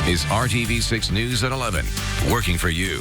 is RTV6 News at 11, working for you.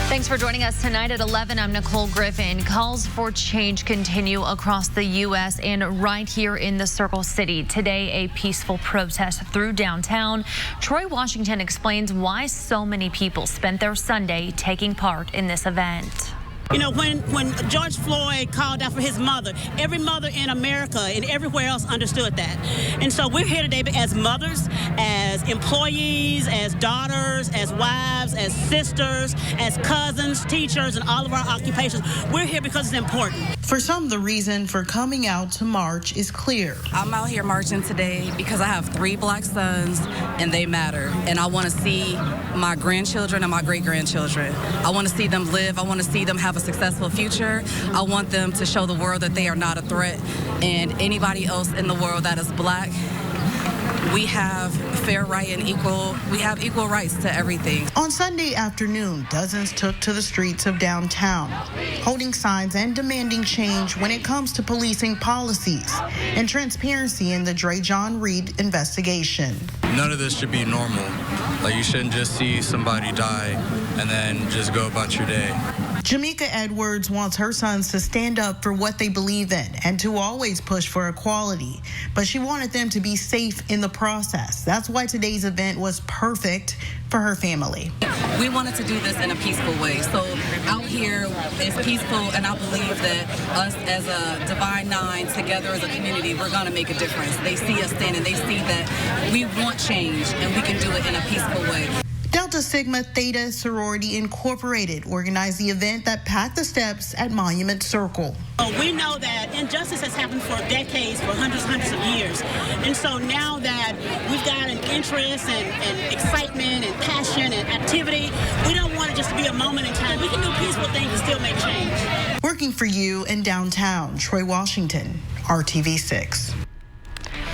Thanks for joining us tonight at 11. I'm Nicole Griffin. Calls for change continue across the U.S. and right here in the Circle City. Today, a peaceful protest through downtown. Troy Washington explains why so many people spent their Sunday taking part in this event. You know, when George Floyd called out for his mother, every mother in America and everywhere else understood that. And so we're here today as mothers, as employees, as daughters, as wives, as sisters, as cousins, teachers, and all of our occupations. We're here because it's important. For some, the reason for coming out to march is clear. I'm out here marching today because I have 3 black sons and they matter. And I want to see my grandchildren and my great-grandchildren. I want to see them live. I want to see them have a successful future. I want them to show the world that they are not a threat. And anybody else in the world that is black, we have fair right and we have equal rights to everything. On Sunday afternoon, dozens took to the streets of downtown, holding signs and demanding change when it comes to policing policies and transparency in the Dre John Reed investigation. None of this should be normal. Like, you shouldn't just see somebody die and then just go about your day. Jamaica Edwards wants her sons to stand up for what they believe in and to always push for equality, but she wanted them to be safe in the process. That's why today's event was perfect for her family. We wanted to do this in a peaceful way. So out here is peaceful, and I believe that us as a Divine Nine, together as a community, we're going to make a difference. They see us standing, they see that we want change, and we can do it in a peaceful way. Delta Sigma Theta Sorority Incorporated organized the event that packed the steps at Monument Circle. We know that injustice has happened for decades, for hundreds of years. And so now that we've got an interest and excitement and passion and activity, we don't want it just to be a moment in time. We can do peaceful things and still make change. Working for you in downtown, Troy Washington, RTV6.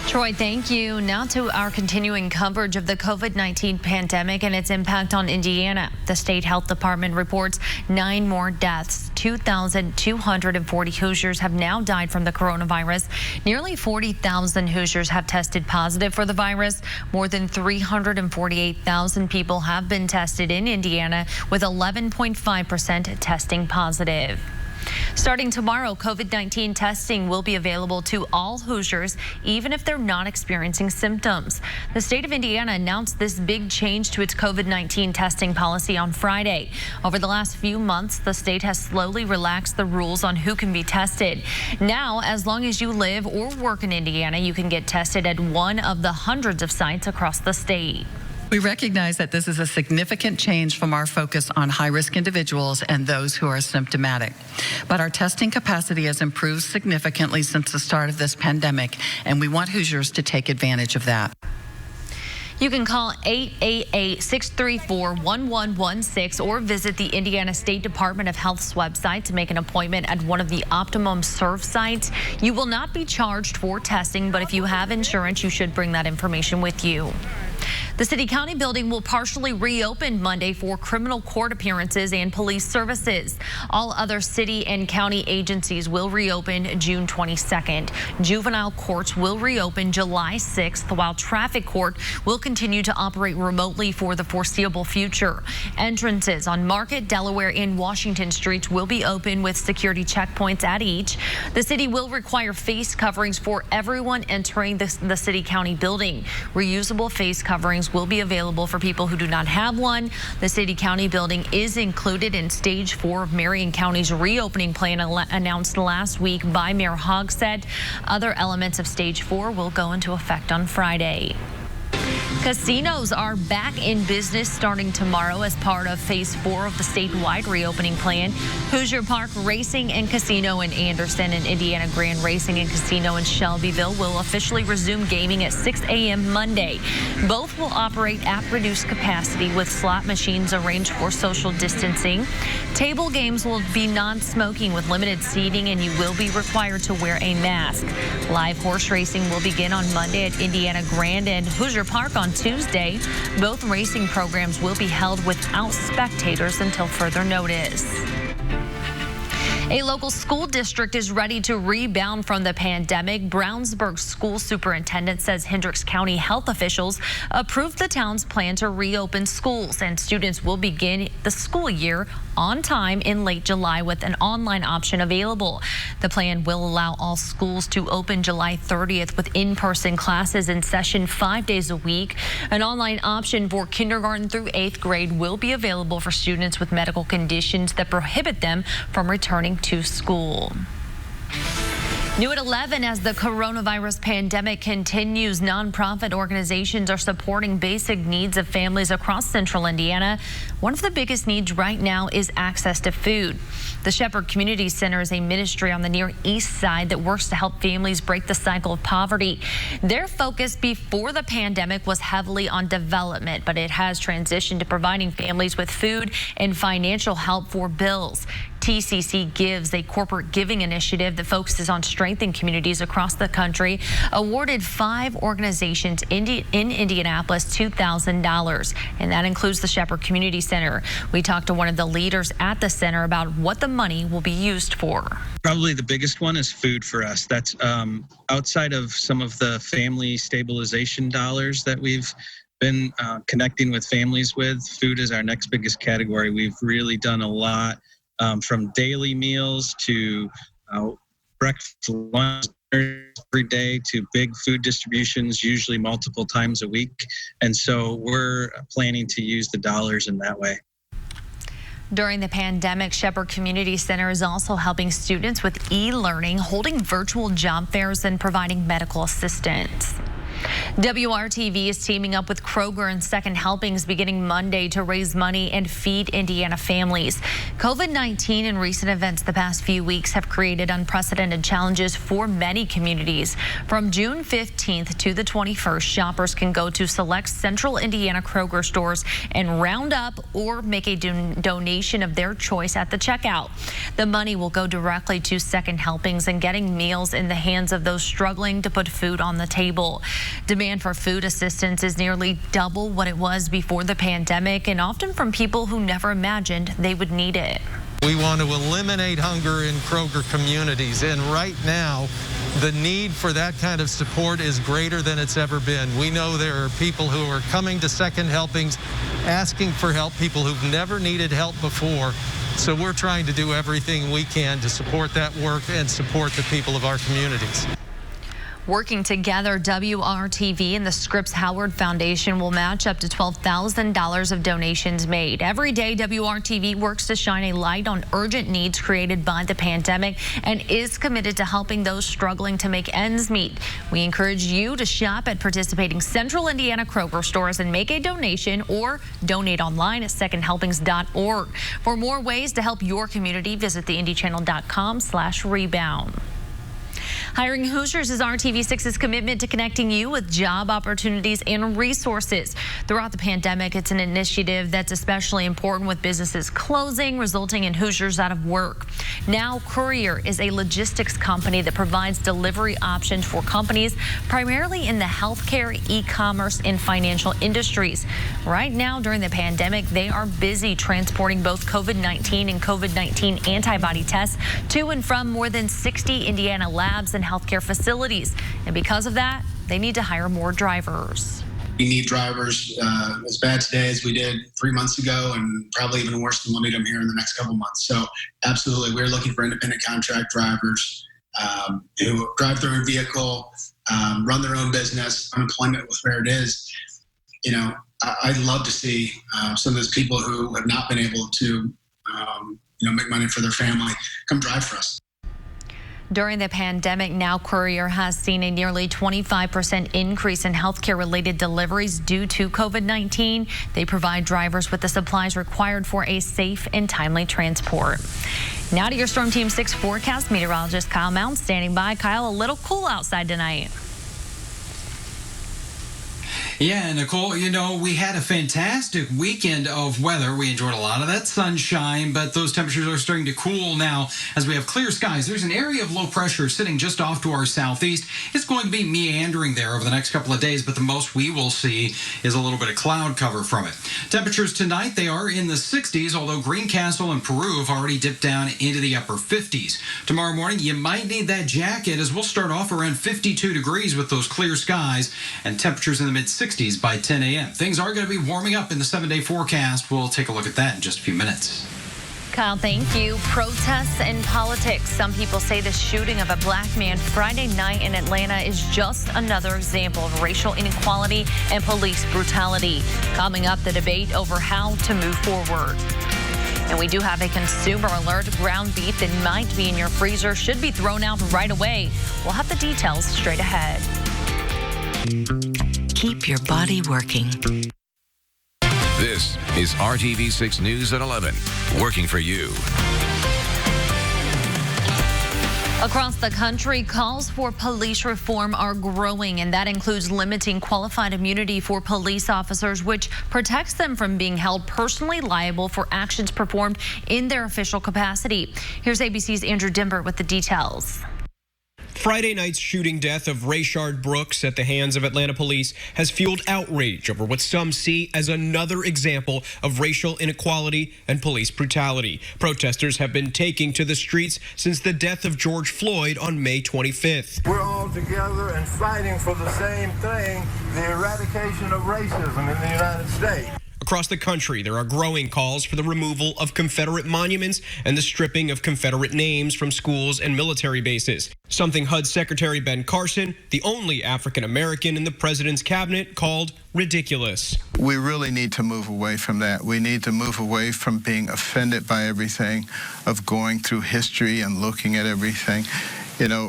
Troy, thank you. Now to our continuing coverage of the COVID-19 pandemic and its impact on Indiana. The state health department reports 9 more deaths. 2,240 Hoosiers have now died from the coronavirus. Nearly 40,000 Hoosiers have tested positive for the virus. More than 348,000 people have been tested in Indiana, with 11.5% testing positive. Starting tomorrow, COVID-19 testing will be available to all Hoosiers, even if they're not experiencing symptoms. The state of Indiana announced this big change to its COVID-19 testing policy on Friday. Over the last few months, the state has slowly relaxed the rules on who can be tested. Now, as long as you live or work in Indiana, you can get tested at one of the hundreds of sites across the state. We recognize that this is a significant change from our focus on high-risk individuals and those who are symptomatic. But our testing capacity has improved significantly since the start of this pandemic, and we want Hoosiers to take advantage of that. You can call 888-634-1116 or visit the Indiana State Department of Health's website to make an appointment at one of the Optimum Serve sites. You will not be charged for testing, but if you have insurance, you should bring that information with you. The City-County building will partially reopen Monday for criminal court appearances and police services. All other city and county agencies will reopen June 22nd. Juvenile courts will reopen July 6th, while traffic court will continue to operate remotely for the foreseeable future. Entrances on Market, Delaware, and Washington streets will be open with security checkpoints at each. The city will require face coverings for everyone entering the City-County building. Reusable face coverings will be available for people who do not have one. The City-County building is included in Stage 4 of Marion County's reopening plan announced last week by Mayor Hogsett. Other elements of Stage 4 will go into effect on Friday. Casinos are back in business starting tomorrow as part of Phase 4 of the statewide reopening plan. Hoosier Park Racing and Casino in Anderson and Indiana Grand Racing and Casino in Shelbyville will officially resume gaming at 6 a.m. Monday. Both will operate at reduced capacity with slot machines arranged for social distancing. Table games will be non-smoking with limited seating, and you will be required to wear a mask. Live horse racing will begin on Monday at Indiana Grand and Hoosier Park on Tuesday. Both racing programs will be held without spectators until further notice. A local school district is ready to rebound from the pandemic. Brownsburg school superintendent says Hendricks County health officials approved the town's plan to reopen schools, and students will begin the school year on time in late July with an online option available. The plan will allow all schools to open July 30th with in-person classes in session 5 days a week. An online option for kindergarten through 8th grade will be available for students with medical conditions that prohibit them from returning to school. New at 11, as the coronavirus pandemic continues, nonprofit organizations are supporting basic needs of families across central Indiana. One of the biggest needs right now is access to food. The Shepherd Community Center is a ministry on the Near East Side that works to help families break the cycle of poverty. Their focus before the pandemic was heavily on development, but it has transitioned to providing families with food and financial help for bills. TCC Gives, a corporate giving initiative that focuses on strengthening communities across the country, awarded 5 organizations in Indianapolis $2,000, and that includes the Shepherd Community Center. We talked to one of the leaders at the center about what the money will be used for. Probably the biggest one is food for us. That's outside of some of the family stabilization dollars that we've been connecting with families with. Food is our next biggest category. We've really done a lot. From daily meals to breakfast, lunch every day to big food distributions, usually multiple times a week. And so we're planning to use the dollars in that way. During the pandemic, Shepherd Community Center is also helping students with e-learning, holding virtual job fairs, and providing medical assistance. WRTV is teaming up with Kroger and Second Helpings beginning Monday to raise money and feed Indiana families. COVID-19 and recent events the past few weeks have created unprecedented challenges for many communities. From June 15th to the 21st, shoppers can go to select central Indiana Kroger stores and round up or make a donation of their choice at the checkout. The money will go directly to Second Helpings and getting meals in the hands of those struggling to put food on the table. Demand for food assistance is nearly double what it was before the pandemic, and often from people who never imagined they would need it. We want to eliminate hunger in Kroger communities, and right now the need for that kind of support is greater than it's ever been. We know there are people who are coming to Second Helpings asking for help, people who've never needed help before. So we're trying to do everything we can to support that work and support the people of our communities. Working together, WRTV and the Scripps Howard Foundation will match up to $12,000 of donations made. Every day, WRTV works to shine a light on urgent needs created by the pandemic and is committed to helping those struggling to make ends meet. We encourage you to shop at participating Central Indiana Kroger stores and make a donation, or donate online at secondhelpings.org. For more ways to help your community, visit theindychannel.com/rebound. Hiring Hoosiers is RTV6's commitment to connecting you with job opportunities and resources. Throughout the pandemic, it's an initiative that's especially important with businesses closing, resulting in Hoosiers out of work. Now, Courier is a logistics company that provides delivery options for companies primarily in the healthcare, e-commerce, and financial industries. Right now, during the pandemic, they are busy transporting both COVID-19 and COVID-19 antibody tests to and from more than 60 Indiana labs and healthcare facilities. And because of that, they need to hire more drivers. We need drivers as bad today as we did 3 months ago, and probably even worse than we'll need them here in the next couple months. So absolutely, we're looking for independent contract drivers who drive their own vehicle, run their own business. Unemployment with where it is, you know, I'd love to see some of those people who have not been able to, make money for their family come drive for us. During the pandemic, Now Courier has seen a nearly 25% increase in healthcare-related deliveries due to COVID-19. They provide drivers with the supplies required for a safe and timely transport. Now to your Storm Team 6 forecast. Meteorologist Kyle Mounds standing by. Kyle, a little cool outside tonight. Yeah, Nicole, you know, we had a fantastic weekend of weather. We enjoyed a lot of that sunshine, but those temperatures are starting to cool now as we have clear skies. There's an area of low pressure sitting just off to our southeast. It's going to be meandering there over the next couple of days, but the most we will see is a little bit of cloud cover from it. Temperatures tonight, they are in the 60s, although Greencastle and Peru have already dipped down into the upper 50s. Tomorrow morning, you might need that jacket as we'll start off around 52 degrees with those clear skies and temperatures in the mid-60s by 10 a.m. Things are going to be warming up in the 7-day forecast. We'll take a look at that in just a few minutes. Kyle, thank you. Protests and politics. Some people say the shooting of a black man Friday night in Atlanta is just another example of racial inequality and police brutality. Coming up, the debate over how to move forward. And we do have a consumer alert. Ground beef that might be in your freezer should be thrown out right away. We'll have the details straight ahead. Keep your body working. This is RTV6 News at 11, working for you. Across the country, calls for police reform are growing, and that includes limiting qualified immunity for police officers, which protects them from being held personally liable for actions performed in their official capacity. Here's ABC's Andrew Dimbert with the details. Friday night's shooting death of Rayshard Brooks at the hands of Atlanta police has fueled outrage over what some see as another example of racial inequality and police brutality. Protesters have been taking to the streets since the death of George Floyd on May 25th. We're all together and fighting for the same thing, the eradication of racism in the United States. Across the country, there are growing calls for the removal of Confederate monuments and the stripping of Confederate names from schools and military bases, something HUD Secretary Ben Carson, the only African American in the president's cabinet, called ridiculous. We really need to move away from that. We need to move away from being offended by everything, of going through history and looking at everything,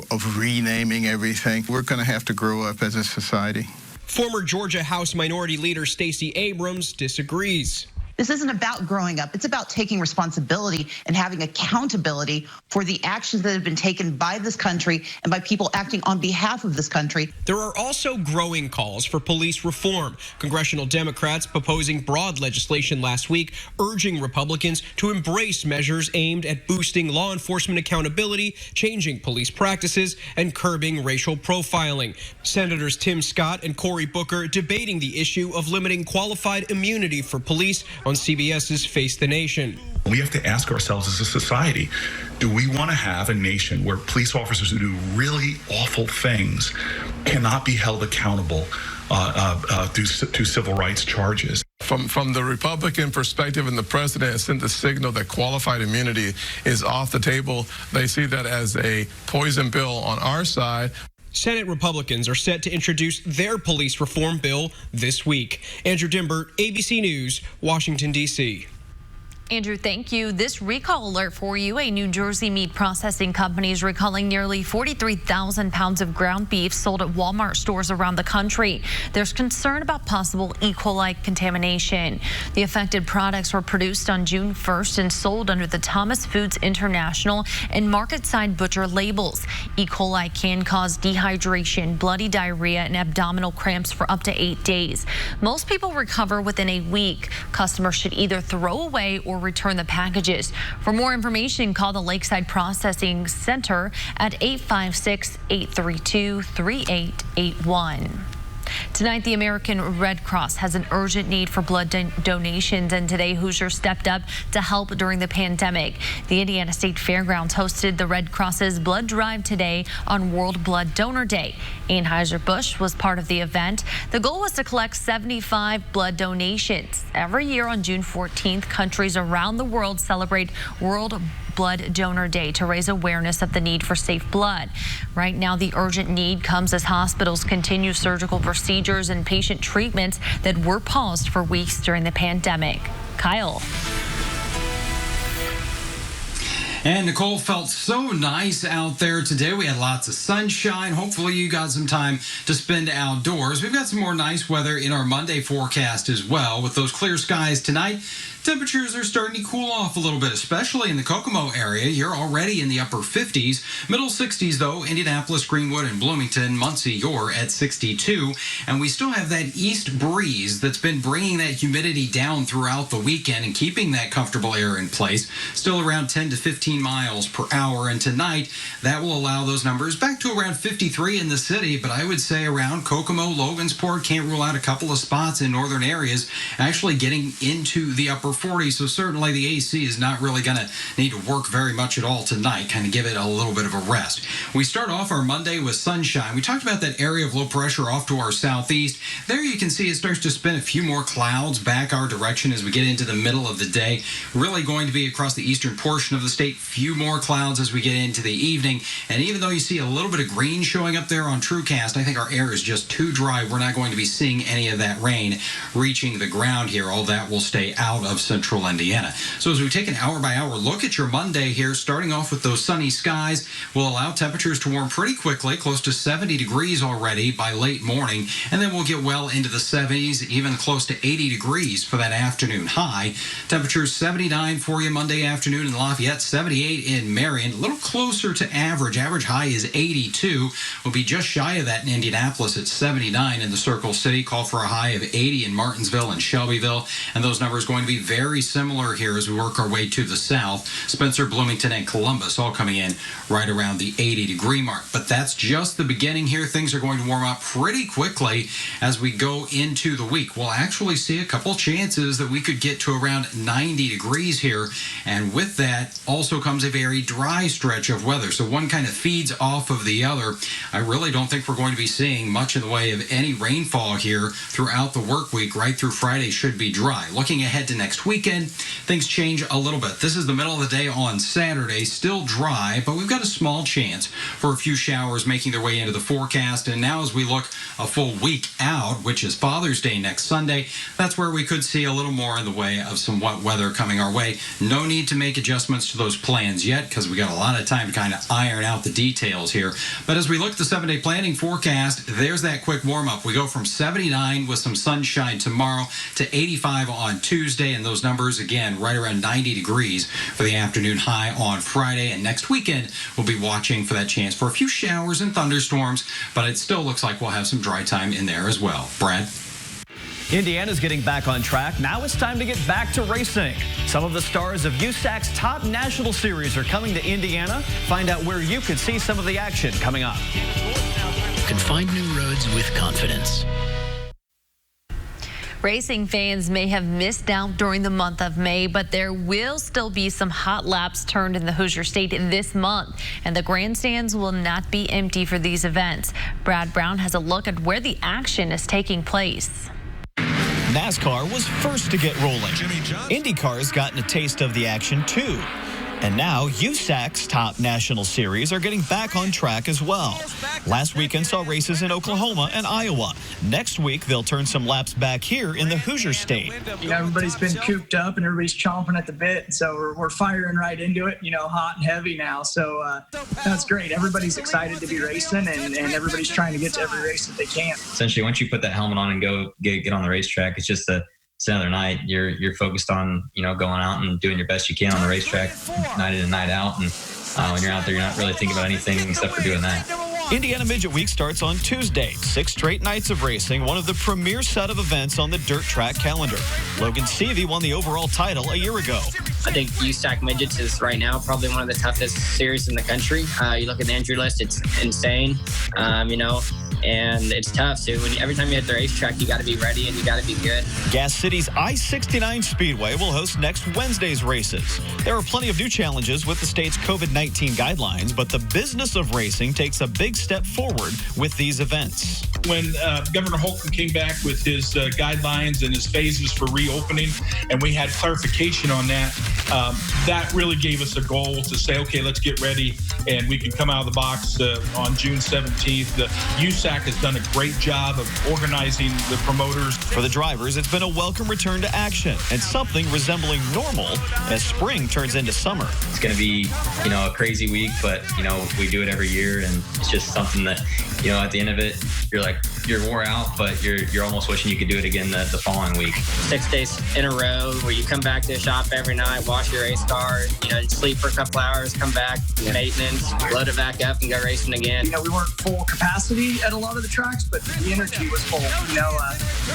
of renaming everything. We're going to have to grow up as a society. Former Georgia House Minority Leader Stacey Abrams disagrees. This isn't about growing up. It's about taking responsibility and having accountability for the actions that have been taken by this country and by people acting on behalf of this country. There are also growing calls for police reform. Congressional Democrats proposing broad legislation last week, urging Republicans to embrace measures aimed at boosting law enforcement accountability, changing police practices, and curbing racial profiling. Senators Tim Scott and Cory Booker debating the issue of limiting qualified immunity for police on CBS's Face the Nation. We have to ask ourselves as a society, do we want to have a nation where police officers who do really awful things cannot be held accountable to civil rights charges? From the Republican perspective, and the president has sent the signal that qualified immunity is off the table. They see that as a poison pill on our side. Senate Republicans are set to introduce their police reform bill this week. Andrew Dimbert, ABC News, Washington, D.C. Andrew, thank you. This recall alert for you. A New Jersey meat processing company is recalling nearly 43,000 pounds of ground beef sold at Walmart stores around the country. There's concern about possible E. coli contamination. The affected products were produced on June 1st and sold under the Thomas Foods International and Market Side Butcher labels. E. coli can cause dehydration, bloody diarrhea, and abdominal cramps for up to 8 days. Most people recover within a week. Customers should either throw away or return the packages. For more information, call the Lakeside Processing Center at 856-832-3881. Tonight, the American Red Cross has an urgent need for blood donations, and today Hoosiers stepped up to help during the pandemic. The Indiana State Fairgrounds hosted the Red Cross's blood drive today on World Blood Donor Day. Anheuser-Busch was part of the event. The goal was to collect 75 blood donations. Every year on June 14th, countries around the world celebrate World Blood Donor Day to raise awareness of the need for safe blood. Right now, the urgent need comes as hospitals continue surgical procedures and patient treatments that were paused for weeks during the pandemic. Kyle. And Nicole, felt so nice out there today. We had lots of sunshine. Hopefully you got some time to spend outdoors. We've got some more nice weather in our Monday forecast as well. With those clear skies tonight, temperatures are starting to cool off a little bit, especially in the Kokomo area. You're already in the upper 50s. Middle 60s, though, Indianapolis, Greenwood, and Bloomington. Muncie, you're at 62. And we still have that east breeze that's been bringing that humidity down throughout the weekend and keeping that comfortable air in place. Still around 10 to 15 miles per hour. And tonight, that will allow those numbers back to around 53 in the city. But I would say around Kokomo, Logansport, can't rule out a couple of spots in northern areas actually getting into the upper 40. So certainly the AC is not really going to need to work very much at all tonight, kind of give it a little bit of a rest. We start off our Monday with sunshine. We talked about that area of low pressure off to our southeast. There you can see it starts to spin a few more clouds back our direction as we get into the middle of the day. Really going to be across the eastern portion of the state. Few more clouds as we get into the evening. And even though you see a little bit of green showing up there on TrueCast, I think our air is just too dry. We're not going to be seeing any of that rain reaching the ground here. All that will stay out of central Indiana. So as we take an hour-by-hour look at your Monday here, starting off with those sunny skies, will allow temperatures to warm pretty quickly, close to 70 degrees already by late morning, and then we'll get well into the 70s, even close to 80 degrees for that afternoon high. Temperatures 79 for you Monday afternoon in Lafayette, 78 in Marion, a little closer to average. Average high is 82. We'll be just shy of that in Indianapolis at 79 in the Circle City. Call for a high of 80 in Martinsville and Shelbyville, and those numbers going to be very similar here as we work our way to the south. Spencer, Bloomington, and Columbus all coming in right around the 80-degree mark. But that's just the beginning here. Things are going to warm up pretty quickly as we go into the week. We'll actually see a couple chances that we could get to around 90 degrees here, and with that also comes a very dry stretch of weather. So one kind of feeds off of the other. I really don't think we're going to be seeing much in the way of any rainfall here throughout the work week. Right through Friday should be dry. Looking ahead to next weekend, things change a little bit. This is the middle of the day on Saturday, still dry, but we've got a small chance for a few showers making their way into the forecast. And now as we look a full week out, which is Father's Day next Sunday, that's where we could see a little more in the way of some wet weather coming our way. No need to make adjustments to those plans yet because we got a lot of time to kind of iron out the details here. But as we look at the 7-day planning forecast, there's that quick warm-up. We go from 79 with some sunshine tomorrow to 85 on Tuesday, and those numbers, again, right around 90 degrees for the afternoon high on Friday. And next weekend, we'll be watching for that chance for a few showers and thunderstorms, but it still looks like we'll have some dry time in there as well. Brad? Indiana's getting back on track. Now it's time to get back to racing. Some of the stars of USAC's top national series are coming to Indiana. Find out where you can see some of the action coming up. Can find new roads with confidence. Racing fans may have missed out during the month of May, but there will still be some hot laps turned in the Hoosier State this month, and the grandstands will not be empty for these events. Brad Brown has a look at where the action is taking place. NASCAR was first to get rolling. IndyCar's gotten a taste of the action too. And now USAC's top national series are getting back on track as well. Last weekend saw races in Oklahoma and Iowa. Next week, they'll turn some laps back here in the Hoosier State. You know, everybody's been cooped up and everybody's chomping at the bit. So we're firing right into it, you know, hot and heavy now. So that's great. Everybody's excited to be racing and everybody's trying to get to every race that they can. Essentially, once you put that helmet on and go get on the racetrack, it's just it's another night. You're focused on, you know, going out and doing your best you can on the racetrack night in and night out. And when you're out there, you're not really thinking about anything except for doing that. Indiana Midget Week starts on Tuesday. 6 straight nights of racing, one of the premier set of events on the dirt track calendar. Logan Seavey won the overall title a year ago. I think USAC Midgets is right now probably one of the toughest series in the country. You look at the entry list, it's insane, you know, and it's tough. So every time you hit the racetrack, you got to be ready and you got to be good. Gas City's I-69 Speedway will host next Wednesday's races. There are plenty of new challenges with the state's COVID-19 guidelines, but the business of racing takes a big step forward with these events. When Governor Holcomb came back with his guidelines and his phases for reopening, and we had clarification on that, that really gave us a goal to say, okay, let's get ready, and we can come out of the box on June 17th. The USAC has done a great job of organizing the promoters. For the drivers, it's been a welcome return to action and something resembling normal as spring turns into summer. It's going to be, a crazy week, but, we do it every year, and it's just something that, at the end of it, you're wore out, but you're almost wishing you could do it again the following week. 6 days in a row where you come back to the shop every night, wash your race car, sleep for a couple hours, come back, maintenance, load it back up, and go racing again. We weren't full capacity at a lot of the tracks, but the energy was full.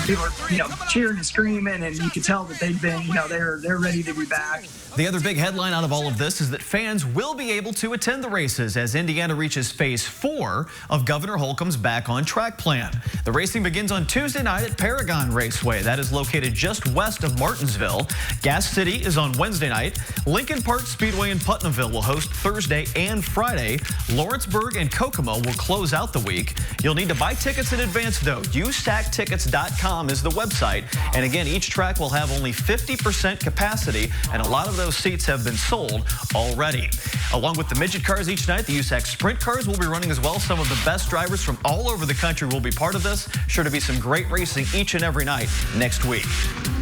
People were, cheering and screaming, and you could tell that they've been, they're ready to be back. The other big headline out of all of this is that fans will be able to attend the races as Indiana reaches phase 4 of Governor Holcomb's Back on Track plan. The racing begins on Tuesday night at Paragon Raceway. That is located just west of Martinsville. Gas City is on Wednesday night. Lincoln Park Speedway in Putnamville will host Thursday and Friday. Lawrenceburg and Kokomo will close out the week. You'll need to buy tickets in advance, though. USACtickets.com is the website. And again, each track will have only 50% capacity, and a lot of those seats have been sold already. Along with the midget cars each night, the USAC sprint cars will be running as well. Some of the best drivers from all over the country will be part of this. Sure to be some great racing each and every night next week.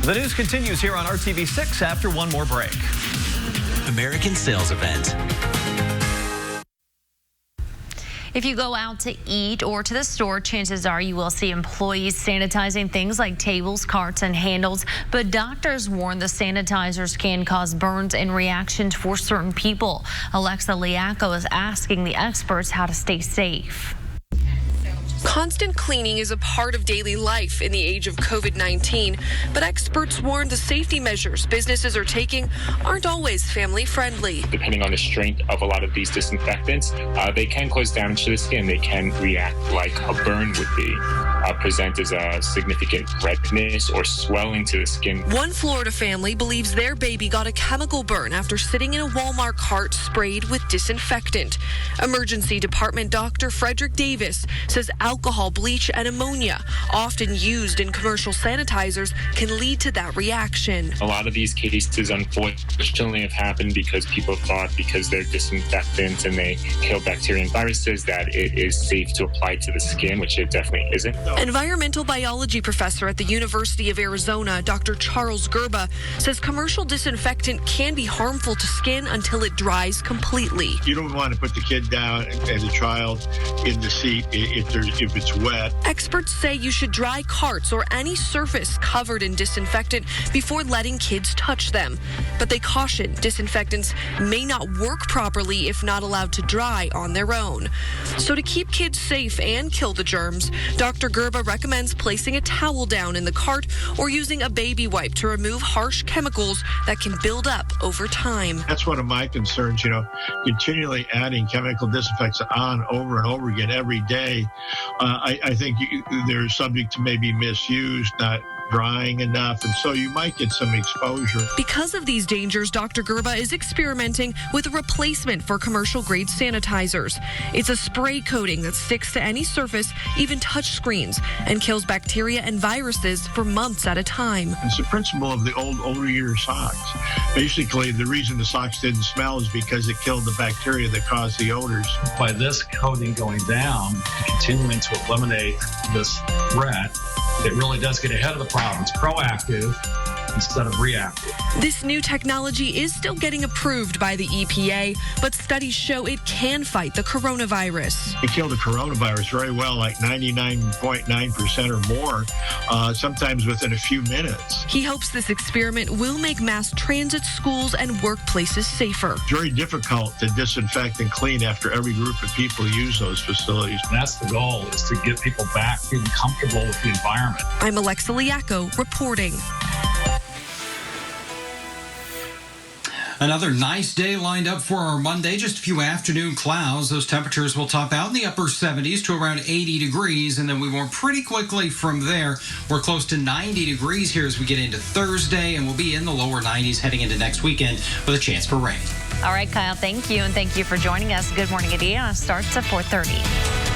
The news continues here on RTV6 after one more break. American Sales Event. If you go out to eat or to the store, chances are you will see employees sanitizing things like tables, carts, and handles. But doctors warn the sanitizers can cause burns and reactions for certain people. Alexa Liaco is asking the experts how to stay safe. Constant cleaning is a part of daily life in the age of COVID-19, but experts warn the safety measures businesses are taking aren't always family friendly. Depending on the strength of a lot of these disinfectants, they can cause damage to the skin. They can react like a burn would be, present as a significant redness or swelling to the skin. One Florida family believes their baby got a chemical burn after sitting in a Walmart cart sprayed with disinfectant. Emergency department Dr. Frederick Davis says alcohol, bleach, and ammonia, often used in commercial sanitizers, can lead to that reaction. A lot of these cases, unfortunately, have happened because people thought because they're disinfectants and they kill bacteria and viruses that it is safe to apply to the skin, which it definitely isn't. Environmental biology professor at the University of Arizona, Dr. Charles Gerba, says commercial disinfectant can be harmful to skin until it dries completely. You don't want to put the kid down and the child in the seat if it's wet. Experts say you should dry carts or any surface covered in disinfectant before letting kids touch them. But they caution disinfectants may not work properly if not allowed to dry on their own. So to keep kids safe and kill the germs, Dr. Gerba recommends placing a towel down in the cart or using a baby wipe to remove harsh chemicals that can build up over time. That's one of my concerns, continually adding chemical disinfectants on over and over again every day. I think they're subject to maybe misuse, not drying enough, and so you might get some exposure. Because of these dangers, Dr. Gerba is experimenting with a replacement for commercial-grade sanitizers. It's a spray coating that sticks to any surface, even touch screens, and kills bacteria and viruses for months at a time. It's the principle of the older year socks. Basically, the reason the socks didn't smell is because it killed the bacteria that caused the odors. By this coating going down, continuing to eliminate this threat, it really does get ahead of the problem. It's proactive instead of reactive. This new technology is still getting approved by the EPA, but studies show it can fight the coronavirus. It killed the coronavirus very well, like 99.9% or more, sometimes within a few minutes. He hopes this experiment will make mass transit, schools, and workplaces safer. It's very difficult to disinfect and clean after every group of people use those facilities. And that's the goal, is to get people back feeling comfortable with the environment. I'm Alexa Liaco reporting. Another nice day lined up for our Monday. Just a few afternoon clouds. Those temperatures will top out in the upper 70s to around 80 degrees, and then we warm pretty quickly from there. We're close to 90 degrees here as we get into Thursday, and we'll be in the lower 90s heading into next weekend with a chance for rain. All right, Kyle, thank you, and thank you for joining us. Good Morning Indiana starts at 4:30.